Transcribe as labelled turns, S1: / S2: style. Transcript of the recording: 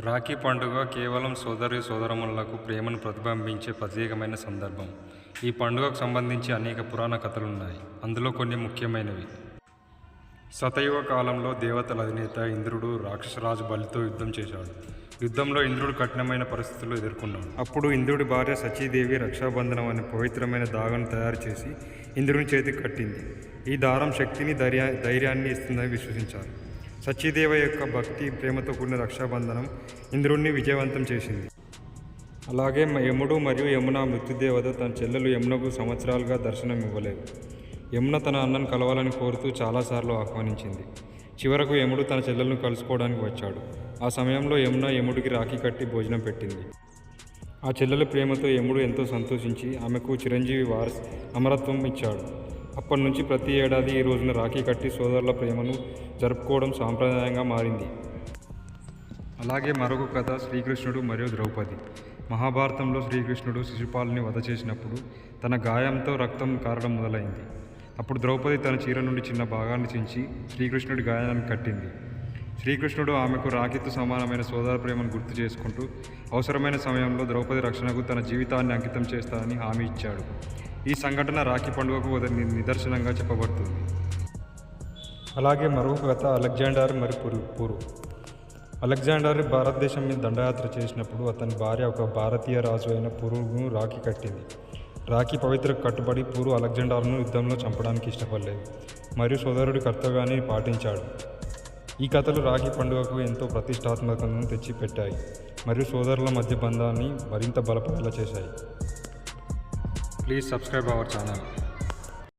S1: రాఖీ పండుగ కేవలం సోదరి సోదరములకు ప్రేమను ప్రతిబింబించే ప్రత్యేకమైన సందర్భం. ఈ పండుగకు సంబంధించి అనేక పురాణ కథలున్నాయి. అందులో కొన్ని ముఖ్యమైనవి. సతయుగ కాలంలో దేవతల అధినేత ఇంద్రుడు రాక్షసరాజు బలితో యుద్ధం చేశాడు. యుద్ధంలో ఇంద్రుడు కఠినమైన పరిస్థితులు ఎదుర్కొన్నాడు. అప్పుడు ఇంద్రుడి భార్య సచీదేవి రక్షాబంధనం అనే పవిత్రమైన దాగను తయారు చేసి ఇంద్రుని చేతికి కట్టింది. ఈ దారం శక్తిని ధైర్యాన్ని ఇస్తుందని విశ్వసించారు. సచీదేవి యొక్క భక్తి ప్రేమతో కూడిన రక్షాబంధనం ఇంద్రుడిని విజయవంతం చేసింది. అలాగే యముడు మరియు యమున మృత్యుదేవత తన చెల్లెలు యమునకు సంవత్సరాలుగా దర్శనం ఇవ్వలేదు. యమున తన అన్నను కలవాలని కోరుతూ చాలాసార్లు ఆహ్వానించింది. చివరకు యముడు తన చెల్లెలను కలుసుకోవడానికి వచ్చాడు. ఆ సమయంలో యమున యముడికి రాఖీ కట్టి భోజనం పెట్టింది. ఆ చెల్లెల ప్రేమతో యముడు ఎంతో సంతోషించి ఆమెకు చిరంజీవి వారస్ అమరత్వం ఇచ్చాడు. అప్పటి నుంచి ప్రతి ఏడాది ఈ రోజున రాఖీ కట్టి సోదరుల ప్రేమను జరుపుకోవడం సాంప్రదాయంగా మారింది. అలాగే మరొక కథ శ్రీకృష్ణుడు మరియు ద్రౌపది. మహాభారతంలో శ్రీకృష్ణుడు శిశుపాలుని వధ చేసినప్పుడు తన గాయంతో రక్తం కారడం మొదలైంది. అప్పుడు ద్రౌపది తన చీర నుండి చిన్న భాగాన్ని చించి శ్రీకృష్ణుడి గాయాన్ని కట్టింది. శ్రీకృష్ణుడు ఆమెకు రాఖీతో సమానమైన సోదర ప్రేమను గుర్తు చేసుకుంటూ అవసరమైన సమయంలో ద్రౌపది రక్షణకు తన జీవితాన్ని అంకితం చేస్తానని హామీ ఇచ్చాడు. ఈ సంఘటన రాఖీ పండుగకు నిదర్శనంగా చెప్పబడుతుంది. అలాగే మరొక కథ అలెగ్జాండర్ మరియు పురు. అలెగ్జాండర్ భారతదేశం మీద దండయాత్ర చేసినప్పుడు అతని భార్య ఒక భారతీయ రాజు అయిన పురును రాఖీ కట్టింది. రాఖీ పవిత్రకు కట్టుబడి పురు అలెగ్జాండర్ను యుద్ధంలో చంపడానికి ఇష్టపడలేదు మరియు సోదరుడి కర్తవ్యాన్ని పాటించాడు. ఈ కథలు రాఖీ పండుగకు ఎంతో ప్రతిష్టాత్మకతను తెచ్చిపెట్టాయి మరియు సోదరుల మధ్య బంధాన్ని మరింత బలపడేలా చేశాయి. Please subscribe our channel.